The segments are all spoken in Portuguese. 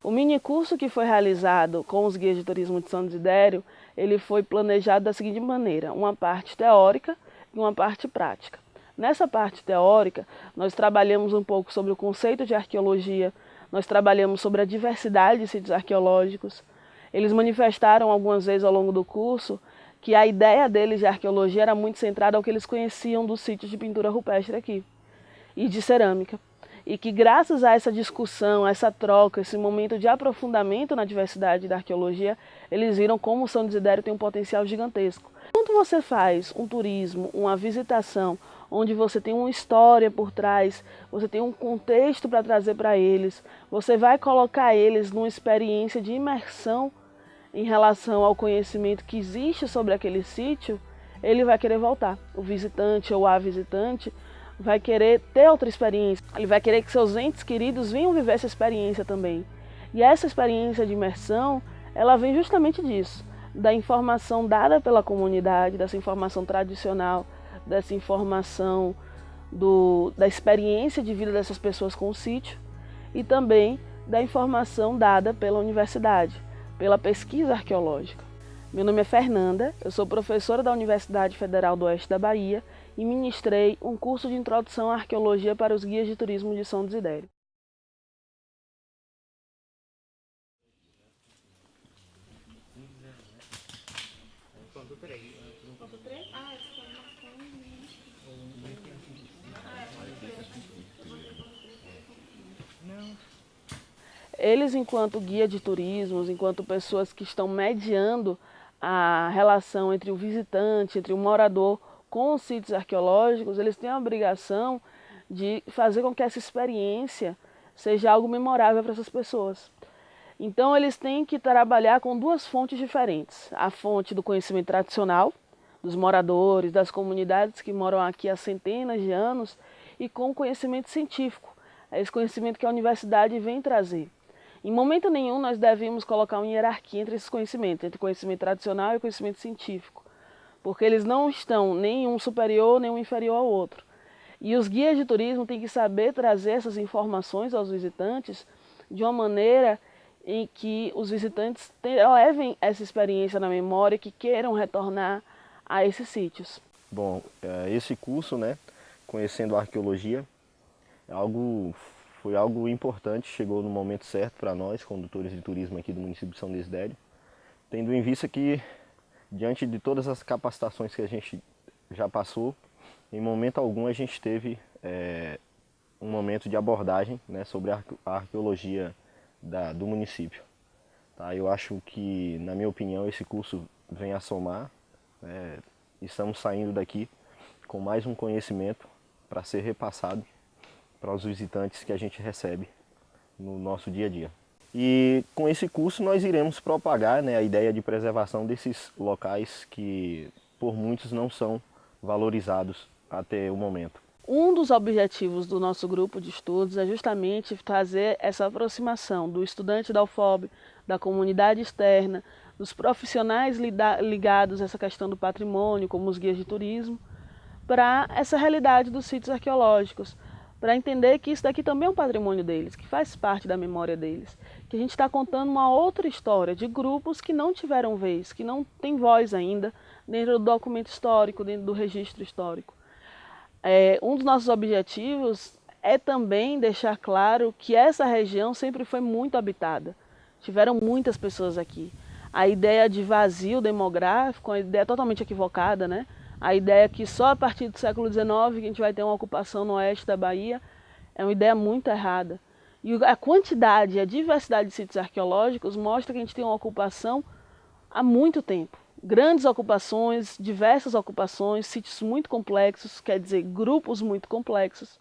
O minicurso que foi realizado com os guias de turismo de São Desidério, ele foi planejado da seguinte maneira: uma parte teórica e uma parte prática. Nessa parte teórica, nós trabalhamos um pouco sobre o conceito de arqueologia, nós trabalhamos sobre a diversidade de sítios arqueológicos. Eles manifestaram algumas vezes ao longo do curso que a ideia deles de arqueologia era muito centrada ao que eles conheciam dos sítios de pintura rupestre aqui e de cerâmica. E que graças a essa discussão, essa troca, esse momento de aprofundamento na diversidade da arqueologia, eles viram como São Desidério tem um potencial gigantesco. Quando você faz um turismo, uma visitação, onde você tem uma história por trás, você tem um contexto para trazer para eles, você vai colocar eles numa experiência de imersão em relação ao conhecimento que existe sobre aquele sítio, ele vai querer voltar. O visitante ou a visitante vai querer ter outra experiência, ele vai querer que seus entes queridos venham viver essa experiência também. E essa experiência de imersão, ela vem justamente disso, da informação dada pela comunidade, dessa informação tradicional, dessa informação da experiência de vida dessas pessoas com o sítio e também da informação dada pela universidade, pela pesquisa arqueológica. Meu nome é Fernanda, eu sou professora da Universidade Federal do Oeste da Bahia e ministrei um curso de introdução à arqueologia para os guias de turismo de São Desidério. Eles, enquanto guia de turismo, enquanto pessoas que estão mediando a relação entre o visitante, entre o morador com os sítios arqueológicos, eles têm a obrigação de fazer com que essa experiência seja algo memorável para essas pessoas. Então eles têm que trabalhar com duas fontes diferentes. A fonte do conhecimento tradicional, dos moradores, das comunidades que moram aqui há centenas de anos, e com o conhecimento científico, esse conhecimento que a universidade vem trazer. Em momento nenhum nós devemos colocar uma hierarquia entre esses conhecimentos, entre o conhecimento tradicional e o conhecimento científico, porque eles não estão nem um superior nem um inferior ao outro. E os guias de turismo têm que saber trazer essas informações aos visitantes de uma maneira em que os visitantes levem essa experiência na memória, que queiram retornar a esses sítios. Bom, esse curso, conhecendo a arqueologia, foi algo importante, chegou no momento certo para nós, condutores de turismo aqui do município de São Desidério, tendo em vista que, diante de todas as capacitações que a gente já passou, em momento algum a gente teve um momento de abordagem sobre a arqueologia do município. Tá? Eu acho que, na minha opinião, esse curso vem a somar. Estamos saindo daqui com mais um conhecimento para ser repassado para os visitantes que a gente recebe no nosso dia a dia. E com esse curso nós iremos propagar a ideia de preservação desses locais que por muitos não são valorizados até o momento. Um dos objetivos do nosso grupo de estudos é justamente fazer essa aproximação do estudante da UFOB, da comunidade externa, dos profissionais ligados a essa questão do patrimônio, como os guias de turismo, para essa realidade dos sítios arqueológicos, para entender que isso daqui também é um patrimônio deles, que faz parte da memória deles, que a gente está contando uma outra história de grupos que não tiveram vez, que não têm voz ainda dentro do documento histórico, dentro do registro histórico. Um dos nossos objetivos é também deixar claro que essa região sempre foi muito habitada, tiveram muitas pessoas aqui. A ideia de vazio demográfico, a ideia totalmente equivocada, né? A ideia que só a partir do século XIX que a gente vai ter uma ocupação no oeste da Bahia é uma ideia muito errada. E a quantidade e a diversidade de sítios arqueológicos mostra que a gente tem uma ocupação há muito tempo. Grandes ocupações, diversas ocupações, sítios muito complexos, quer dizer, grupos muito complexos.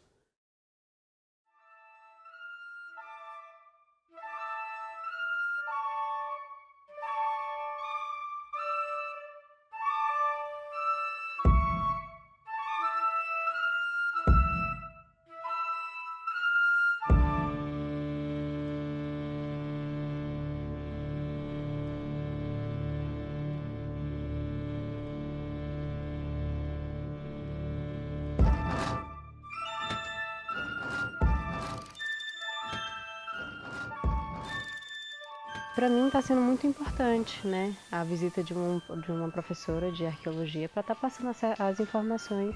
Para mim está sendo muito importante, né, a visita de uma professora de arqueologia para estar passando as informações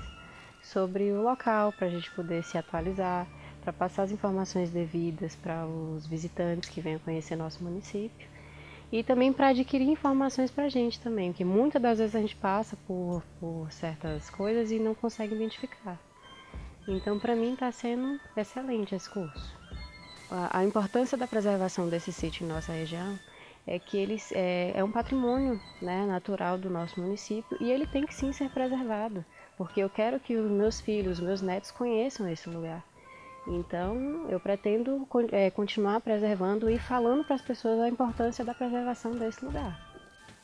sobre o local, para a gente poder se atualizar, para passar as informações devidas para os visitantes que venham conhecer nosso município e também para adquirir informações para a gente também, porque muitas das vezes a gente passa por certas coisas e não consegue identificar. Então, para mim está sendo excelente esse curso. A importância da preservação desse sítio em nossa região é que ele é um patrimônio, né, natural do nosso município e ele tem que sim ser preservado, porque eu quero que os meus filhos, os meus netos conheçam esse lugar. Então eu pretendo continuar preservando e falando para as pessoas a importância da preservação desse lugar.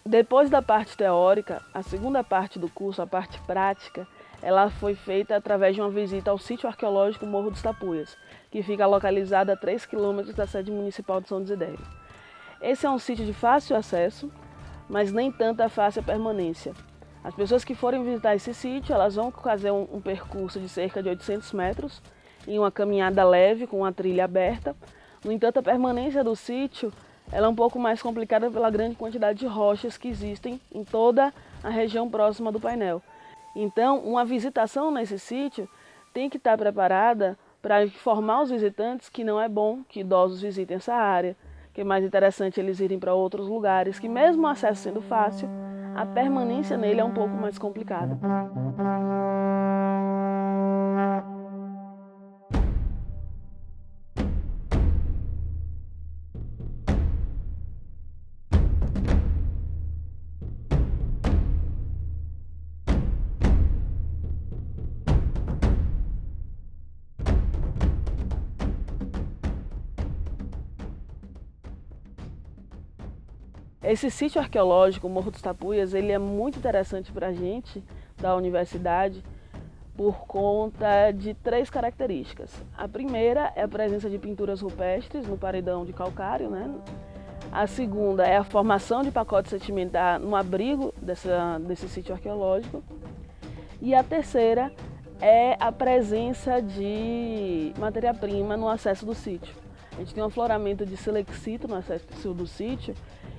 Depois da parte teórica, a segunda parte do curso, a parte prática, ela foi feita através de uma visita ao sítio arqueológico Morro dos Tapuias, que fica localizado a 3 quilômetros da sede municipal de São Desidério. Esse é um sítio de fácil acesso, mas nem tanta fácil permanência. As pessoas que forem visitar esse sítio, elas vão fazer um percurso de cerca de 800 metros, em uma caminhada leve, com uma trilha aberta. No entanto, a permanência do sítio ela é um pouco mais complicada pela grande quantidade de rochas que existem em toda a região próxima do painel. Então, uma visitação nesse sítio tem que estar preparada para informar os visitantes que não é bom que idosos visitem essa área, que é mais interessante eles irem para outros lugares, que mesmo o acesso sendo fácil, a permanência nele é um pouco mais complicada. Esse sítio arqueológico, o Morro dos Tapuias, ele é muito interessante para a gente da universidade por conta de 3 características. A primeira é a presença de pinturas rupestres no paredão de calcário, né? A segunda é a formação de pacote sedimentar no abrigo desse sítio arqueológico. E a terceira é a presença de matéria-prima no acesso do sítio. A gente tem um afloramento de silexito no acesso do sítio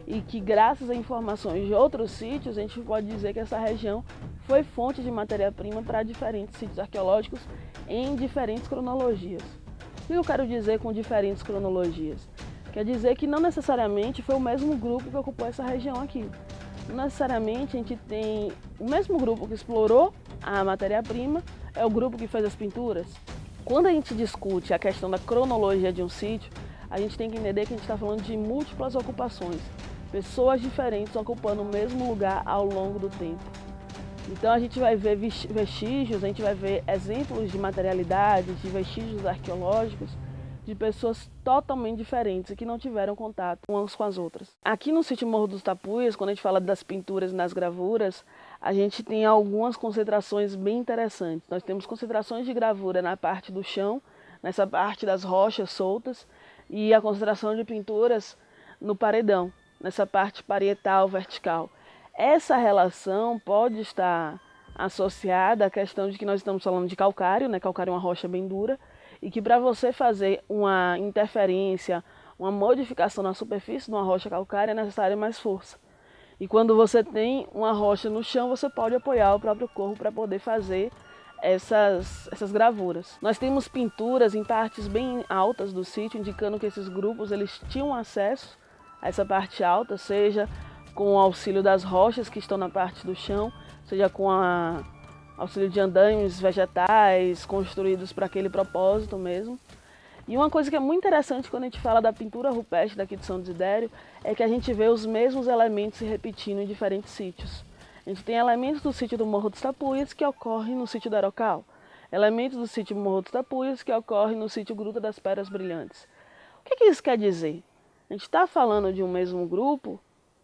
e que, graças a informações de outros sítios, a gente pode dizer que essa região foi fonte de matéria-prima para diferentes sítios arqueológicos em diferentes cronologias. O que eu quero dizer com diferentes cronologias? Quer dizer que não necessariamente foi o mesmo grupo que ocupou essa região aqui. Não necessariamente a gente tem o mesmo grupo que explorou a matéria-prima, é o grupo que fez as pinturas. Quando a gente discute a questão da cronologia de um sítio, a gente tem que entender que a gente está falando de múltiplas ocupações, pessoas diferentes ocupando o mesmo lugar ao longo do tempo. Então a gente vai ver vestígios, a gente vai ver exemplos de materialidade, de vestígios arqueológicos, de pessoas totalmente diferentes e que não tiveram contato umas com as outras. Aqui no sítio Morro dos Tapuias, quando a gente fala das pinturas e das gravuras, a gente tem algumas concentrações bem interessantes. Nós temos concentrações de gravura na parte do chão, nessa parte das rochas soltas, e a concentração de pinturas no paredão, nessa parte parietal, vertical. Essa relação pode estar associada à questão de que nós estamos falando de calcário, né? Calcário é uma rocha bem dura, e que para você fazer uma interferência, uma modificação na superfície de uma rocha calcária é necessária mais força. E quando você tem uma rocha no chão, você pode apoiar o próprio corpo para poder fazer essas gravuras. Nós temos pinturas em partes bem altas do sítio, indicando que esses grupos eles tinham acesso a essa parte alta, seja com o auxílio das rochas que estão na parte do chão, seja com auxílio de andaimes vegetais construídos para aquele propósito mesmo. E uma coisa que é muito interessante quando a gente fala da pintura rupestre daqui de São Desidério é que a gente vê os mesmos elementos se repetindo em diferentes sítios. A gente tem elementos do sítio do Morro dos Tapuias que ocorrem no sítio do Arocal, elementos do sítio Morro dos Tapuias que ocorrem no sítio Gruta das Pedras Brilhantes. O que isso quer dizer? A gente está falando de um mesmo grupo,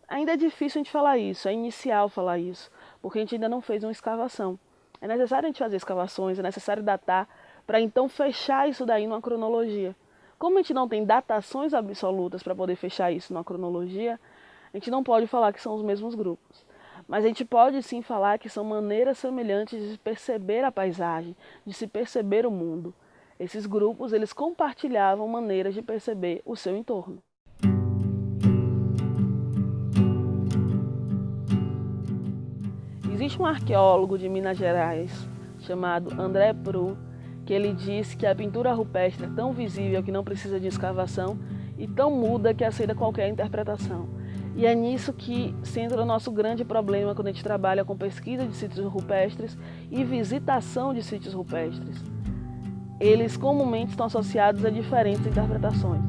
ainda é difícil a gente falar isso, é inicial falar isso, porque a gente ainda não fez uma escavação. É necessário a gente fazer escavações, é necessário datar, para então fechar isso daí numa cronologia. Como a gente não tem datações absolutas para poder fechar isso numa cronologia, a gente não pode falar que são os mesmos grupos. Mas a gente pode sim falar que são maneiras semelhantes de se perceber a paisagem, de se perceber o mundo. Esses grupos, eles compartilhavam maneiras de perceber o seu entorno. Existe um arqueólogo de Minas Gerais chamado André Pru, que ele diz que a pintura rupestre é tão visível que não precisa de escavação e tão muda que aceita qualquer interpretação. E é nisso que se entra o nosso grande problema quando a gente trabalha com pesquisa de sítios rupestres e visitação de sítios rupestres. Eles comumente estão associados a diferentes interpretações.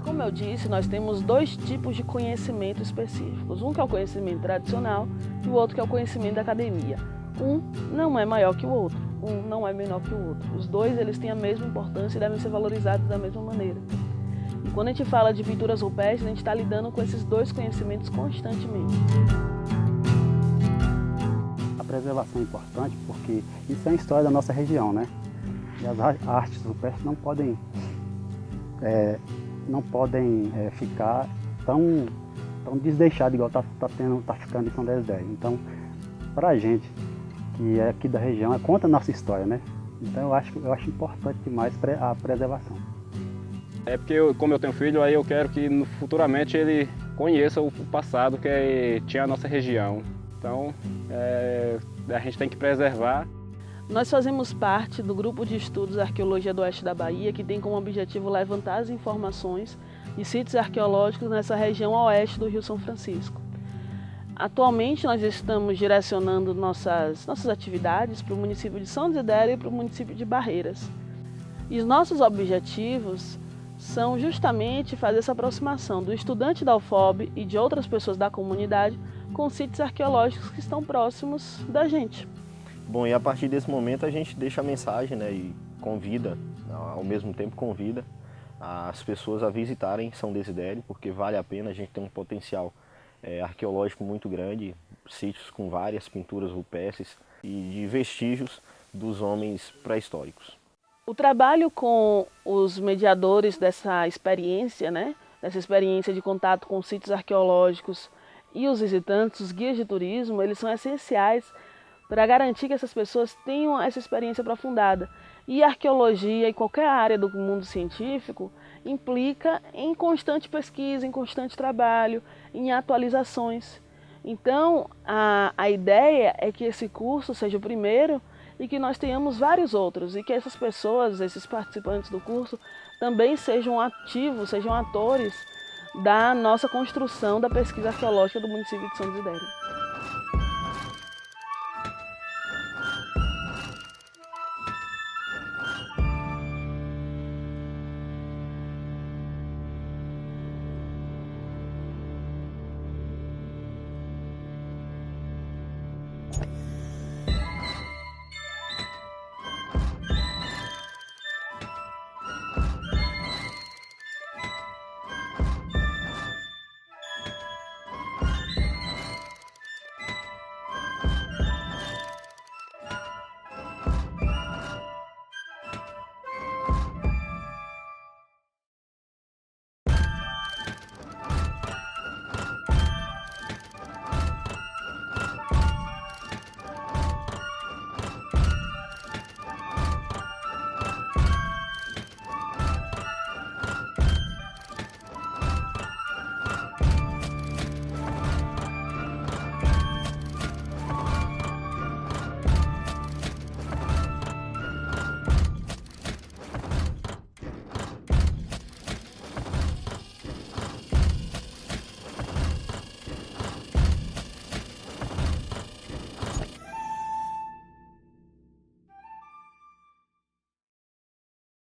Como eu disse, nós temos dois tipos de conhecimento específicos. Um que é o conhecimento tradicional e o outro que é o conhecimento da academia. Um não é maior que o outro, um não é menor que o outro. Os dois eles têm a mesma importância e devem ser valorizados da mesma maneira. E quando a gente fala de pinturas rupestres, a gente está lidando com esses dois conhecimentos constantemente. A preservação é importante porque isso é a história da nossa região, né? E as artes rupestres não podem ficar tão desleixadas igual tá ficando em São Desidério. Então, para a gente que é aqui da região, conta a nossa história, né? Então eu acho importante demais a preservação. É porque como eu tenho filho, aí eu quero que futuramente ele conheça o passado que tinha a nossa região. Então, a gente tem que preservar. Nós fazemos parte do grupo de estudos Arqueologia do Oeste da Bahia, que tem como objetivo levantar as informações de sítios arqueológicos nessa região oeste do Rio São Francisco. Atualmente nós estamos direcionando nossas atividades para o município de São Desidério e para o município de Barreiras. E os nossos objetivos são justamente fazer essa aproximação do estudante da UFOB e de outras pessoas da comunidade com sítios arqueológicos que estão próximos da gente. Bom, e a partir desse momento a gente deixa a mensagem, né, e convida, ao mesmo tempo convida as pessoas a visitarem São Desidério, porque vale a pena, a gente tem um potencial arqueológico muito grande, sítios com várias pinturas rupestres e de vestígios dos homens pré-históricos. O trabalho com os mediadores dessa experiência, né, dessa experiência de contato com sítios arqueológicos e os visitantes, os guias de turismo, eles são essenciais para garantir que essas pessoas tenham essa experiência aprofundada. E a arqueologia e qualquer área do mundo científico implica em constante pesquisa, em constante trabalho, em atualizações. Então, a ideia é que esse curso seja o primeiro e que nós tenhamos vários outros, e que essas pessoas, esses participantes do curso, também sejam ativos, sejam atores da nossa construção da pesquisa arqueológica do município de São Desidério.